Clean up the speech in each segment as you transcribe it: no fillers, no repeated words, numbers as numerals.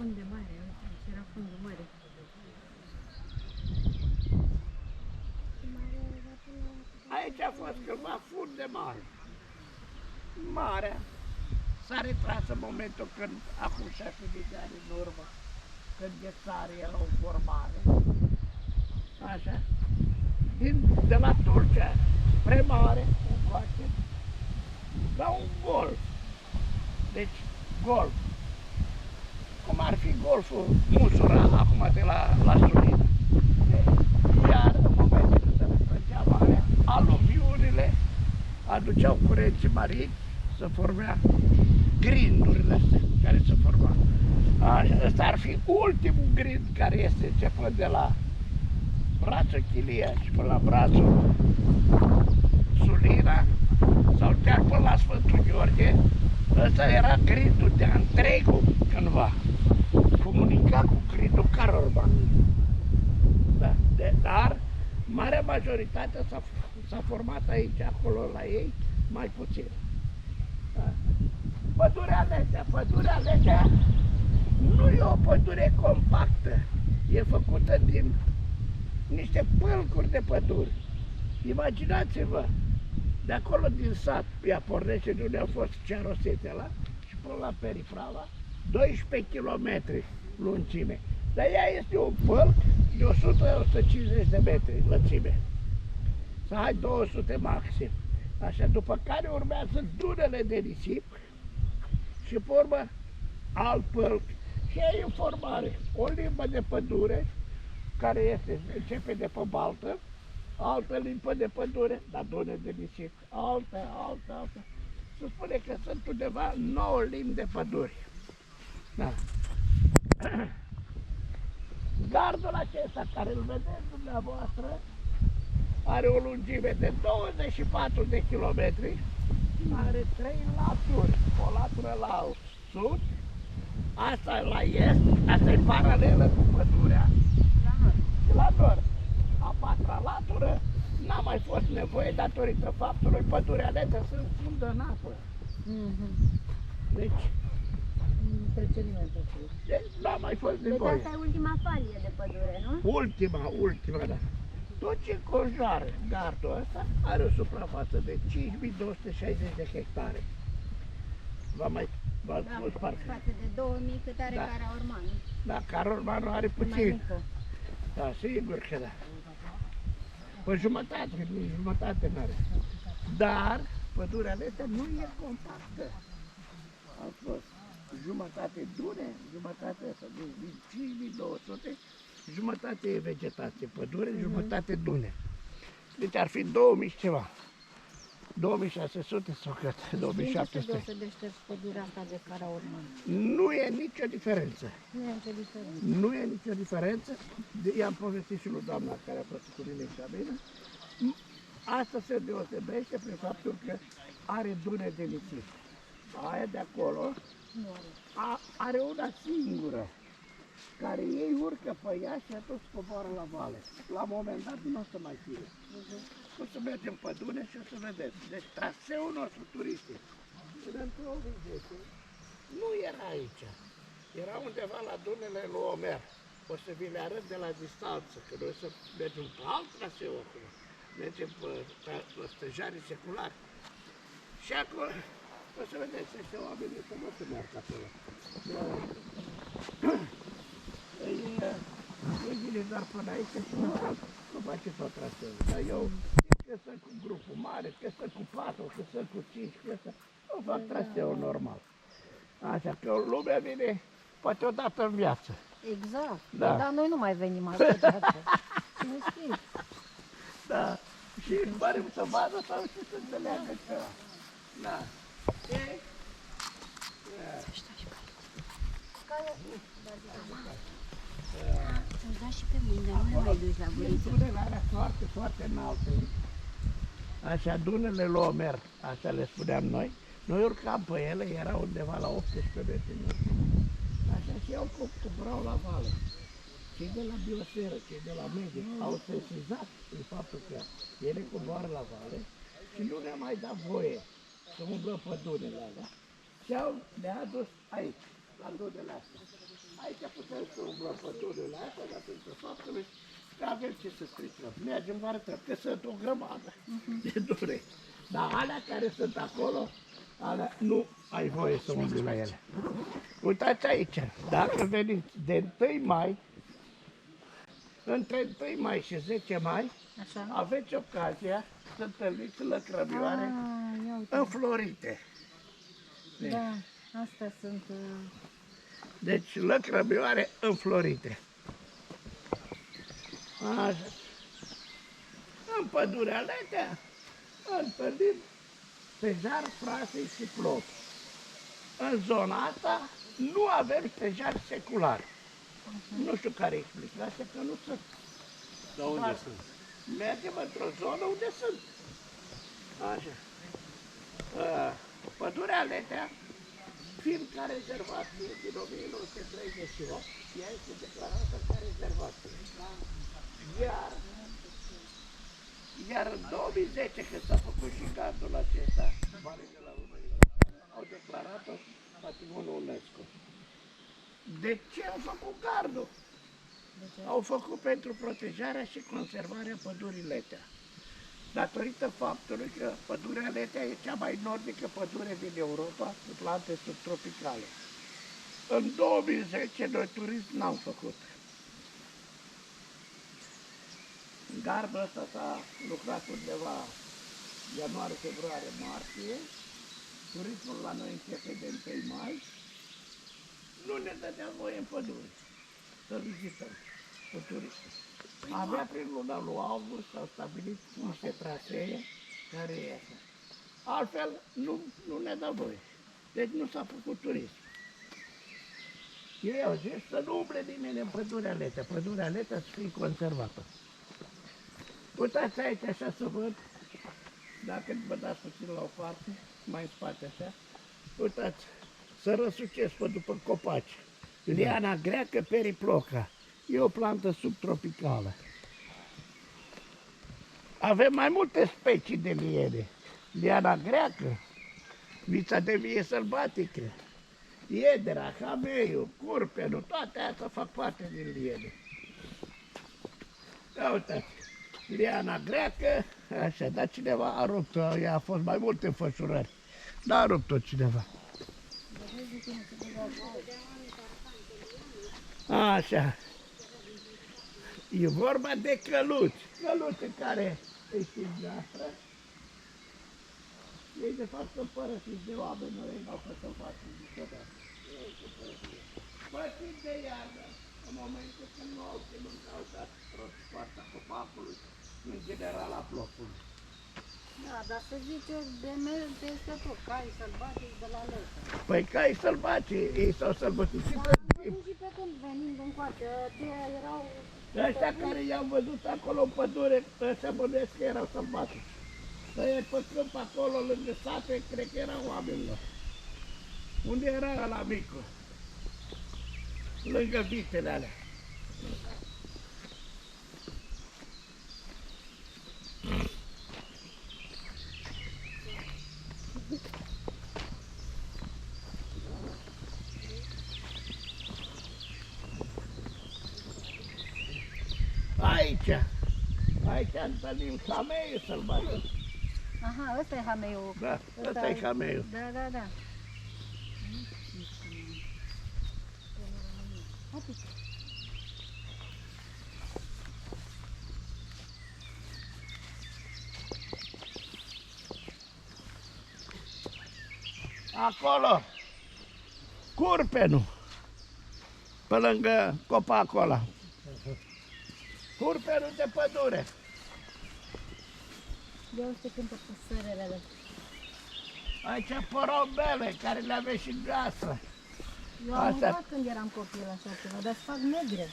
fund de mare, uite, aici era fundul mare. Aici a fost cândva fund de mare. Marea s-a retras în momentul când, acum 6.000 de ani în urmă, când Ghețare era o formare. Așa. De la Tulcea spre mare, încoace, la un golf. Deci, golf. Cum ar fi golful Musura, acum de la Sulina. Iar în momentul când se retrăgea marea, aluviunile aduceau curenți marini, să formea grindurile astea care se formau. Așa, ăsta ar fi ultimul grind care este începând de la brațul Chilia și până la brațul Sulina sau chiar până la Sfântul Gheorghe. Ăsta era grindul de întregul cândva. Comunica cu grindul Carorban. Da, dar marea majoritate s-a format aici, acolo la ei, mai puțin. Da. Pădurea Legea nu e o pădure compactă. E făcută din niște pâlcuri de păduri. Imaginați-vă, de acolo din sat, ea pornește de unde a fost Cearosetela și până la Periprava, 12 km lungime. Dar ea este un pâlc de 100-150 de metri lățime. Să ai 200 maxim. Așa, după care urmează dunele de nisip și pe urmă alt pâlc. Și e în formare o limbă de pădure care începe de pe baltă, altă limbă de pădure, dar dune de nisip, altă. Se spune că sunt undeva 9 limbi de păduri. Da. Gardul acesta care îl vedeți dumneavoastră are o lungime de 24 de kilometri, are 3 laturi, o latură la sud, asta la est, asta e paralelă cu pădurea, și la nord. A patra latură n-a mai fost nevoie datorită faptului pădurea Legea se înfundă în apă. Deci, deci n-a mai fost nevoie. Deci asta e ultima falie de pădure, nu? Ultima, da. Tot ce înconjoară gardul ăsta are o suprafață de 5.260 de hectare. V-ați spus parcă. Față de 2000 cât are Caraormanul. Da, Caraormanul are puțin. Da, sigur că da. Pe jumătate n-are. Dar pădurea Legea nu e compactă. A fost jumătate dune, jumătate asta, din 5200, jumătate e vegetație, pădure, jumătate dune. Deci ar fi 2000 și ceva. 2600 sau cât? 2700. De ce se deosebește pădurea asta de Caraorman? Nu e nicio diferență. Nu e nicio diferență. Nu e nicio diferență. I-am povestit și lui doamna care a fost cu mine examenul. Asta se deosebește prin faptul că are dune de nisip. Aia de acolo are una singură, care ei urcă pe ea și atunci coboară la vale. La un moment dat nu o să mai fie. O să mergem pe dune și o să vedeți. Deci traseul nostru turistic în 2010 nu era aici. Era undeva la dunele lui Omer. O să vi le arăt de la distanță, că noi o să mergem pe alt traseu acum. Mergem pe stânjarii seculari. Și acolo o să vedeți, ăștia oamenii să nu se meargă acolo. Ei vine doar până aici și nu face tot traseul. Dar eu, că sunt cu grupul mare, că sunt cu 4, că sunt cu 5, că sunt, nu fac traseul normal. Așa că lumea vine poate o dată în viață. Exact. Da. Dar noi nu mai venim ascultată. Nu știi. Da. Și pare să vadă sau și să înțeleagă că... Da. Să-mi da și pe mâine, nu mai duci la guriță. Dunele alea foarte, foarte înalte. Așa, dunele lui Omer, așa le spuneam noi. Noi urcam pe ele, era undeva la 18 metri. Așa și au cobrau la vale. Cei de la biosferă, cei de la medie, au sesizat în faptul că ele coboară la vale și nu ne-a mai dat voie să umblăm pe dunele alea. Și le-a adus aici. la zonele astea. Aici putem să umblăm pădurile astea, datorită faptului că avem ce să stricăm. Mergem, vă arătăm, că sunt o grămadă de dure. Dar alea care sunt acolo, alea nu ai voie să umbli la ele. Uitați aici, dacă veniți de 1 mai, între 1 mai și 10 mai, Așa. aveți ocazia să întâlniți lăcrămioare Ia uite. înflorite. Da, astea sunt... Deci lăcrămioare înflorite. Așa. În pădurea Letea întâlnim stejar, frasei și plop. În zona asta nu avem stejar secular. Nu știu care e explicația, că nu sunt. Dar unde sunt? Mergem într-o zonă unde sunt. Așa. Pădurea Letea, fiind ca rezervație din 1938, ea este declarată ca rezervație. Iar în 2010, când s-a făcut și gardul acesta, Valea de la România, au declarat-o patrimoniul UNESCO. De ce au făcut gardul? Au făcut pentru protejarea și conservarea pădurii Letea. Datorită faptului că pădurea Letea e cea mai nordică pădure din Europa cu plante subtropicale. În 2010 noi turism n-am făcut. Gardul ăsta s-a lucrat undeva ianuarie, februarie, martie. Turismul la noi începe de 1 mai. Nu ne dădea voie în pădure să vizităm cu turism. Abia prin luna lui august s-au stabilit niște trasee care iese. Altfel nu ne dă voie. Deci nu s-a făcut turism. Ei au zis să nu umble nimeni în pădurea Letea. Pădurea Letea să fie conservată. Uitați aici așa să văd, dacă vă dați puțin la o parte, mai în spate așa, uitați, să răsucesc pe după copaci. Liana greacă periploca, e o plantă subtropicală. Avem mai multe specii de liene. Liana greacă, vița de vie sălbatică, iedera, hameiul, curpenul, toate astea fac parte din liene. Ia uitați. Liana greacă, așa, dar cineva a rupt-o, ea a fost mai multe înfășurări, dar a rupt-o cineva. Așa. E vorba de căluți, căluți în care îi știți noastră. Ei de fapt sunt părăsiți de oameni, noi n-au fost să facă niciodată. Pătiți de iarnă, în momentul când nu au ce mâncau, dat poarta copacului, în general a plopului. Da, dar să zice, de mers peste tot, cai sălbatici de la Letea. Păi cai sălbaci, ei s-au sălbăticit Dar în am timp. văzut și pe când venind încoace, aceia erau... Ăștia care i-au văzut acolo în pădure, ăștia bănuiesc că erau sălbatici. Dar e pe câmp acolo, lângă sate, cred că erau oamenilor. Unde era ăla micu? Lângă vitele alea. Aici întâlnim hameiul sălbatic. Aha, ăsta e hameiul. Da, ăsta e hameiul. Da, da, da. Acolo, curpenul, pe lângă copacul ăla. Curpenul de pădure. Ia uite cântă păsările. Aici porumbele, care le aveți și noastră. Eu am Astea. mâncat când eram copil așa ceva, dar se fac negre.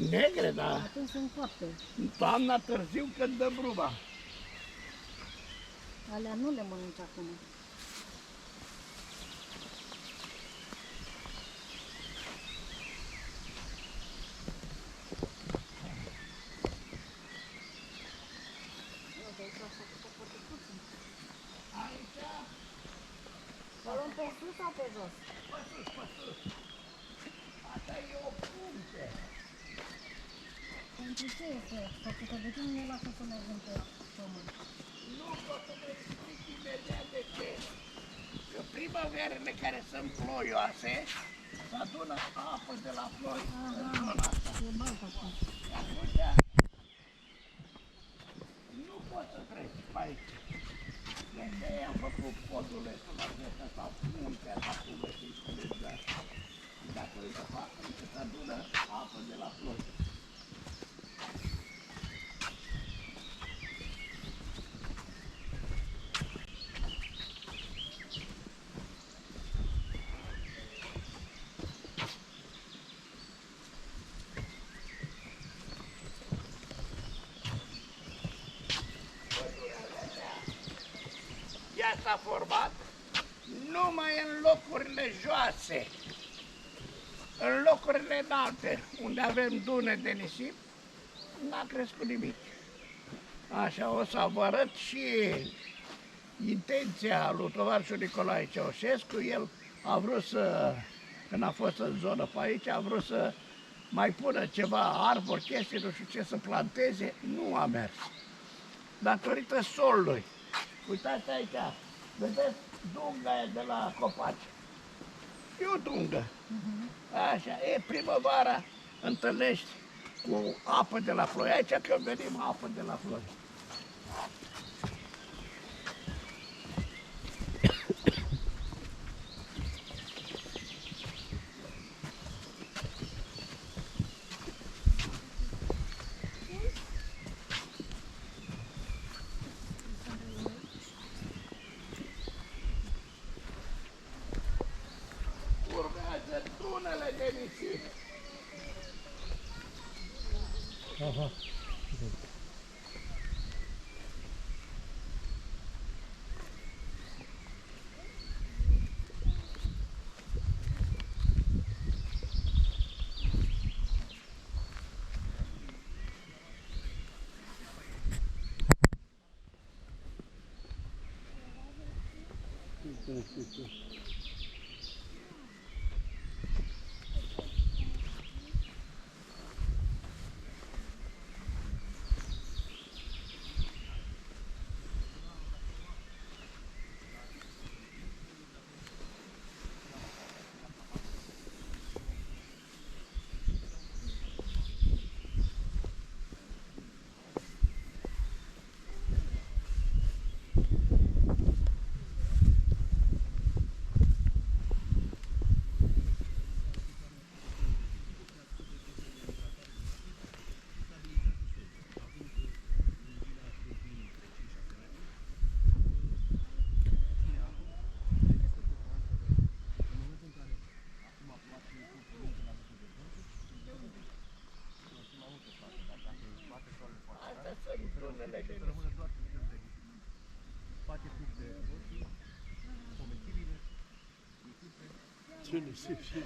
Negre, da. Atunci sunt foarte. Toamna târziu când dă bruma. Alea nu le mănânci acum. Aici, O luăm pe sus sau pe jos? pe sus, pe sus. Pentru ce este făcută? De ce nu ne lasă să mergem pe pământ? Nu pot să vă explic imediat de ce. Că primăverele care sunt ploioase, se adună apă de la ploi în zona asta. E baltă acum. Și atunci nu poți să treci pe aici. De aceea am făcut podul ăsta acesta sau muntea asta cum vă spuneți, dar datorită faptului că se adună apă de la ploi. Ea s-a format numai în locurile joase, în locurile înalte, unde avem dune de nisip, n-a crescut nimic. Așa, o să vă arăt și intenția lui tovarășul Nicolae Ceaușescu. El a vrut să, când a fost în zonă pe aici, a vrut să mai pună ceva arbori, chestii, nu știu ce, să planteze, nu a mers. Datorită solului. Uitați aici, vedeți dunga aia de la copaci. E o dungă. Așa, e primăvara, întâlnești cu apă de la ploi. Aici că venim apă de la ploi. Urmează tunele de nisip. Aha. Astea sunt tunele de nisip. Ce nisip și...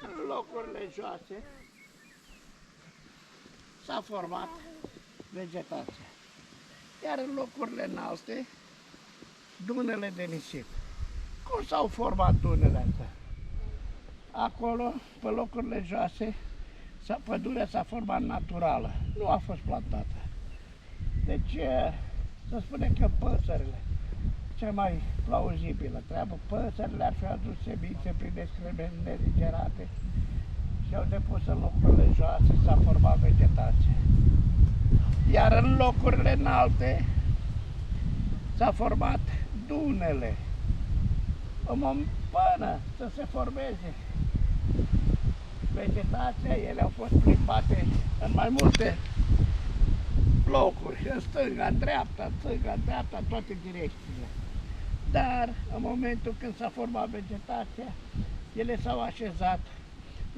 În locurile joase s-a format vegetația. Iar în locurile înalte, dunele de nisip. Cum s-au format dunele astea? Acolo, pe locurile joase, pădurea s-a format naturală, nu a fost plantată. Deci, să spunem că păsările, cea mai plauzibilă treabă, păsările ar fi adus semințe prin excremente nedigerate și au depus în locurile joase, s-a format vegetație. Iar în locurile înalte s-a format dunele. Până să se formeze vegetația, ele au fost plimbate în mai multe locuri, în stânga, în dreapta, în toate direcțiile. Dar în momentul când s-a format vegetația, ele s-au așezat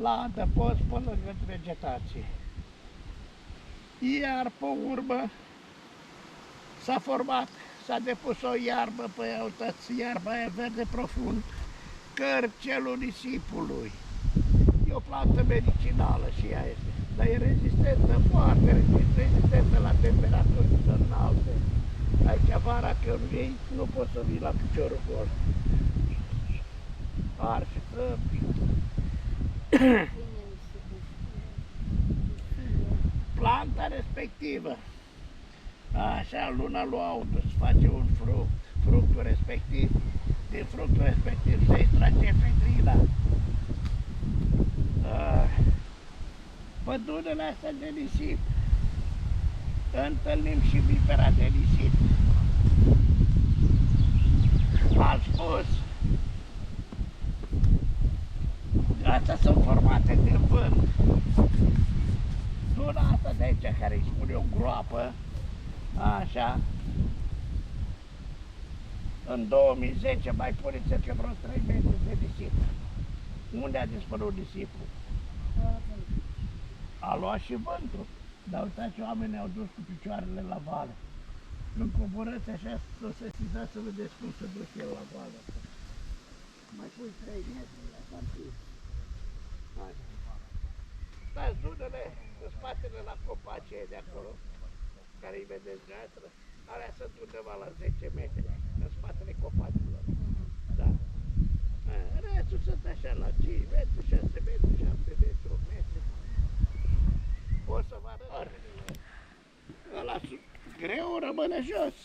la adăpost pe lângă vegetație. Iar pe urmă s-a depus o iarbă pe autăți, iarba aia verde profund, cărcelul nisipului. E o plantă medicinală și ea este, dar e rezistentă, foarte rezistentă la temperaturi înalte. Aici vara când vii, nu poți să vii la piciorul gol. arși tăpii. Bine nisipit. Planta respectivă, așa, în luna lui august, face un fruct, fructul respectiv, din fructul respectiv se extrage efedrina. Pădurile astea de nisip, întâlnim și vipera de nisip. Am spus, astea sunt formate de vânt. Zona asta de aici, care îi spune o groapă, așa, în 2010 mai puneți că vreo 3 metri de nisip. Unde a dispărut nisipul? A luat și vântul. Dar uitați, oamenii au dus cu picioarele la vale. Când coborâți așa, o să sesizați să vedeți cum se duc el la vale. Mai pui 3 metri la partii. Hai. Stați zunele în spatele la copacii de acolo, care îi vedeți dumneavoastră. Alea sunt undeva la 10 metri, în spatele copacilor. Da. Restul sunt așa la 5 metri, 6 metri, 7 metri, 8 metri. O să vă arăt. Ăla greu rămâne jos.